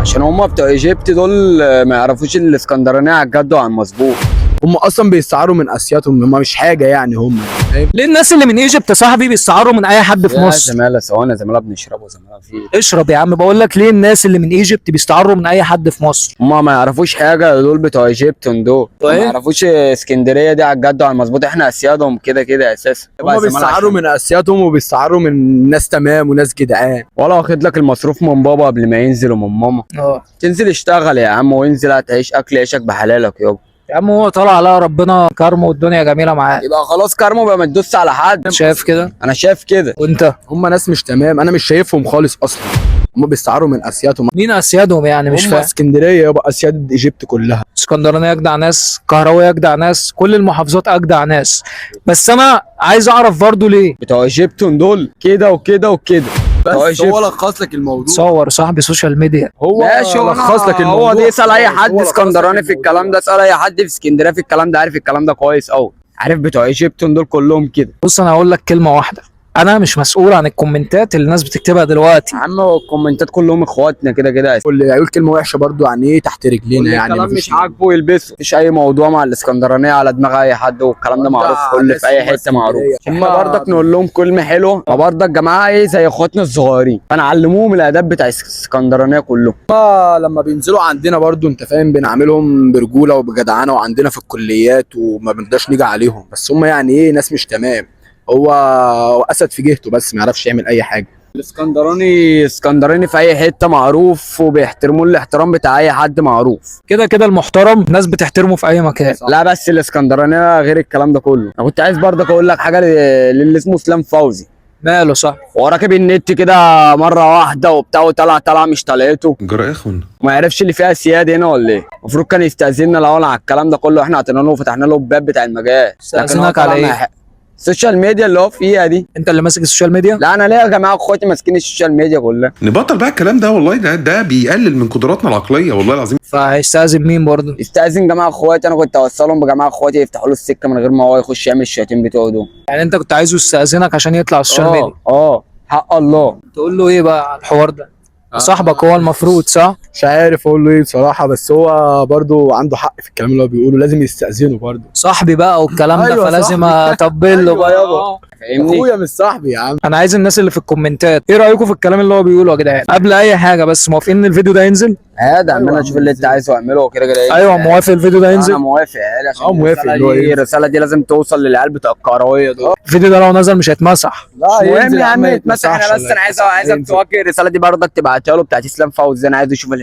عشان هم بتوع ايجيبت دول ما يعرفوش الاسكندرانيه على الجد وعلى المظبوط. هم اصلا بيستعاروا من اسياتهم، هم مش حاجه يعني هم. ليه الناس اللي من ايجيبت يا صاحبي بيستعاروا من اي حد في مصر؟ زماله ثواني، زماله بنشربه زماله فيه. اشرب يا عم. بقول لك ليه الناس اللي من ايجيبت بيستعاروا من اي حد في مصر؟ هم ما يعرفوش حاجه، دول بتوع ايجيبت دول ما إيه؟ يعرفوش اسكندريه دي على الجد وعلى المظبوط. احنا اسيادهم كده كده اساسا. هم بيستعاروا من اسياتهم وبيستعاروا من ناس تمام وناس جدعان. ولا واخد لك المصروف من بابا قبل ما ينزل ومن ماما. تنزل اشتغل يا عم وانزل هتعيش اكل عيشك بحلالك يابا. يا عم هو طلع على ربنا كرمه والدنيا جميله معاه. يبقى خلاص كارمو بقى، ما تدوس على حد. شايف كده؟ انا شايف كده. وانت؟ هم ناس مش تمام، انا مش شايفهم خالص اصلا. هم بيستعاروا من اسياتهم. مين اسيادهم يعني؟ مش هم فاهم. اسكندريه يابا، اسياد ايجيبت كلها. اسكندرانيه اجدع ناس، كهراويه اجدع ناس، كل المحافظات اجدع ناس. بس انا عايز اعرف برضو ليه بتوع ايجيبت دول كده وكده وكده. بس هو لخص لك الموضوع. تصور صاحبي سوشيال ميديا. هو ماشي، هو لخص لك الموضوع. هو دي اسال اي خلاص، حد هو لخص لك اسكندراني في الموضوع. الكلام ده، اسال اي حد في اسكندريه في الكلام ده، عارف الكلام ده كويس قوي. عارف بتوع ايجيبت دول كلهم كده. بص انا هقول لك كلمه واحده، انا مش مسؤول عن الكومنتات اللي الناس بتكتبها دلوقتي. يا عم هو الكومنتات كلهم اخواتنا كده كده. اللي هيقول كلمه وحشه برضو يعني ايه تحت رجلينا يعني. الكلام مفيش مش عاجبه يلبسه. مفيش اي موضوع مع الاسكندرانيه على دماغ اي حد، والكلام ده معروف كل في اي حته معروف. احنا برضك نقول لهم كلمه حلوه، فبرضك جماعه ايه زي اخواتنا الصغيرين، فنعلموهم الاداب بتاع الاسكندرانيه كلهم. لما بينزلوا عندنا برضو انت فاهم بنعملهم برجوله وبجدعانه، وعندنا في الكليات وما بنقدرش نيجي عليهم. بس هم يعني ايه ناس مش تمام. هو اسد في جهته بس ما يعرفش يعمل اي حاجه. الاسكندراني في اي حته معروف، وبيحترموا الاحترام بتاع اي حد معروف. كده كده المحترم ناس بتحترمه في اي مكان. لا بس الاسكندرانيه غير الكلام ده كله. انا كنت عايز برضك اقول لك حاجه للي اسمه اسلام فوزي. ماله صح؟ هو راكب النت كده مره واحده وبتاع، وطلع مش طلعته. جرى يا اخوان، ما يعرفش اللي فيها سياد هنا ولا ايه؟ المفروض كان يستاذننا الاول على الكلام ده كله، احنا عطينا له وفتحنا له الباب بتاع المجال. استأذنك على ايه؟ السوشيال ميديا اللي هو فيها دي. انت اللي ماسك السوشيال ميديا؟ لا انا ليا يا جماعه اخواتي ماسكين السوشيال ميديا كلها. نبطل بقى الكلام ده والله. ده بيقلل من قدراتنا العقليه والله العظيم. فهيستأذن مين برضه؟ يستأذن جماعه اخواتي، انا كنت اوصلهم بجماعه اخواتي يفتحوا له السكه من غير ما هو يخش يعمل الشياطين بتوعه دول. يعني انت كنت عايزه يستأذنك عشان يطلع على السوشيال ميديا؟ حق الله. تقول له ايه بقى على الحوار ده؟ صاحبك هو المفروض صح؟ مش عارف اقول له ايه بصراحه، بس هو برضو عنده حق في الكلام اللي هو بيقوله، لازم يستأذنه برضو. صاحبي بقى والكلام ده، أيوة فلازم صاحبي. اطبل له بقى يابا. فاهمني؟ اخويا مش صاحبي يا عم. انا عايز الناس اللي في الكومنتات ايه رايكم في الكلام اللي هو بيقوله يا جدعان؟ قبل اي حاجه بس موافقين ان الفيديو ده ينزل؟ عادي عمنا نشوف اللي انت عايزه اعمله وكده كده. ايوه موافق الفيديو ده ينزل؟ انا موافق عادي، عشان موافق الرسالة اللي هو دي إيه؟ الرساله دي لازم توصل للعيال بتوع الكهرويه دول. الفيديو ده لو نزل مش هيتمسح. لا المهم ينزل يا عم ما يتمسح. انا يتمسحش، بس انا عايزك ينزل. توجه الرساله دي برضك تبعتها له بتاعت اسلام فوزي، انا عايز اشوف